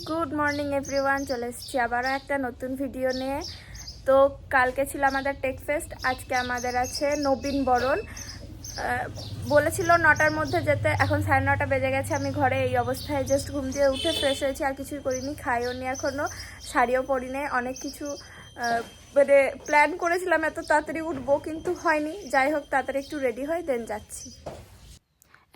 Good morning everyone, চলে এসেছি আবারও একটা নতুন ভিডিও নিয়ে। তো কালকে ছিল আমাদের টেক ফেস্ট, আজকে আমাদের আছে নবীন বরণ। বলেছিল 9টার মধ্যে যেতে, এখন 9:30 বেজে গেছে। আমি ঘরে এই অবস্থায় জাস্ট ঘুম দিয়ে উঠে ফ্রেশ হয়েছি, আর কিছুই করিনি, খাইও নি এখনও, শাড়িও পরিনি। অনেক কিছু মানে প্ল্যান করেছিলাম এত তাড়াতাড়ি উঠবো, কিন্তু হয়নি। যাই হোক, তাড়াতাড়ি একটু রেডি হয়ে দেন যাচ্ছি।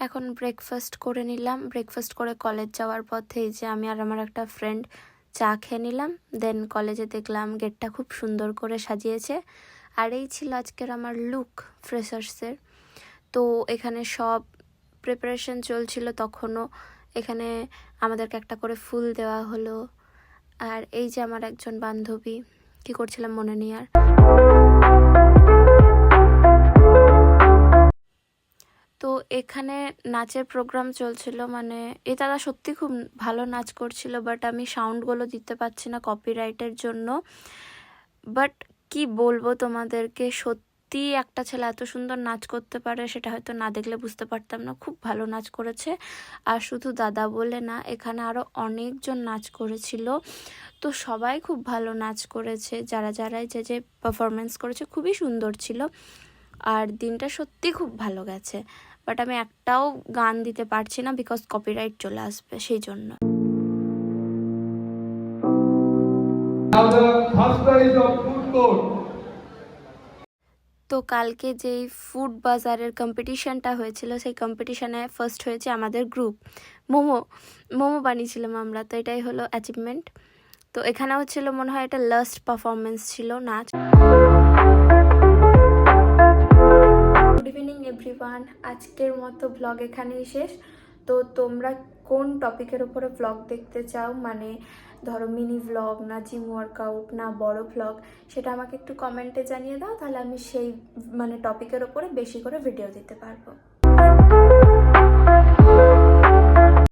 এখন ব্রেকফাস্ট করে নিলাম। ব্রেকফাস্ট করে কলেজ যাওয়ার পথে এই যে আমি আর আমার একটা ফ্রেন্ড চা খেয়ে নিলাম। দেন কলেজে দেখলাম গেটটা খুব সুন্দর করে সাজিয়েছে। আর এই ছিল আজকের আমার লুক ফ্রেশার্সের। তো এখানে সব প্রিপারেশন চলছিল তখনও। এখানে আমাদেরকে একটা করে ফুল দেওয়া হলো। আর এই যে আমার একজন বান্ধবী, কি করছিলাম মনে নেই আর। তো এখানে নাচের প্রোগ্রাম চলছিল, মানে এই দাদা সত্যি খুব ভালো নাচ করছিল, বাট আমি সাউন্ডগুলো দিতে পারছি না কপিরাইটের জন্য। বাট কি বলবো তোমাদেরকে, সত্যি একটা ছেলে এত সুন্দর নাচ করতে পারে সেটা হয়তো না দেখলে বুঝতে পারতাম না। খুব ভালো নাচ করেছে। আর শুধু দাদা বলে না, এখানে আরও অনেকজন নাচ করেছিল। তো সবাই খুব ভালো নাচ করেছে, যারাই যে পারফরমেন্স করেছে খুবই সুন্দর ছিল। আর দিনটা সত্যি খুব ভালো গেছে। বাট আমি একটাও গান দিতে পারছি না, বিকজ কপিরাইট চলে আসবে সেই জন্য। তো কালকে যেই ফুড বাজারের কম্পিটিশনটা হয়েছিল, সেই কম্পিটিশনে ফার্স্ট হয়েছে আমাদের গ্রুপ। মোমো বানিয়েছিলাম আমরা, তো এটাই হলো অ্যাচিভমেন্ট। তো এখানে হচ্ছিল মনে হয় এটা লাস্ট পারফরমেন্স ছিল নাচ। গুড ইভিনিং এভরিওয়ান, আজকের মতো ব্লগ এখানেই শেষ। তো তোমরা কোন টপিকের উপরে ব্লগ দেখতে চাও, মানে ধরো মিনি ব্লগ না জিম ওয়ার্কআউট না বড় ব্লগ, সেটা আমাকে একটু কমেন্টে জানিয়ে দাও, তাহলে আমি সেই মানে টপিকের ওপরে বেশি করে ভিডিও দিতে পারবো।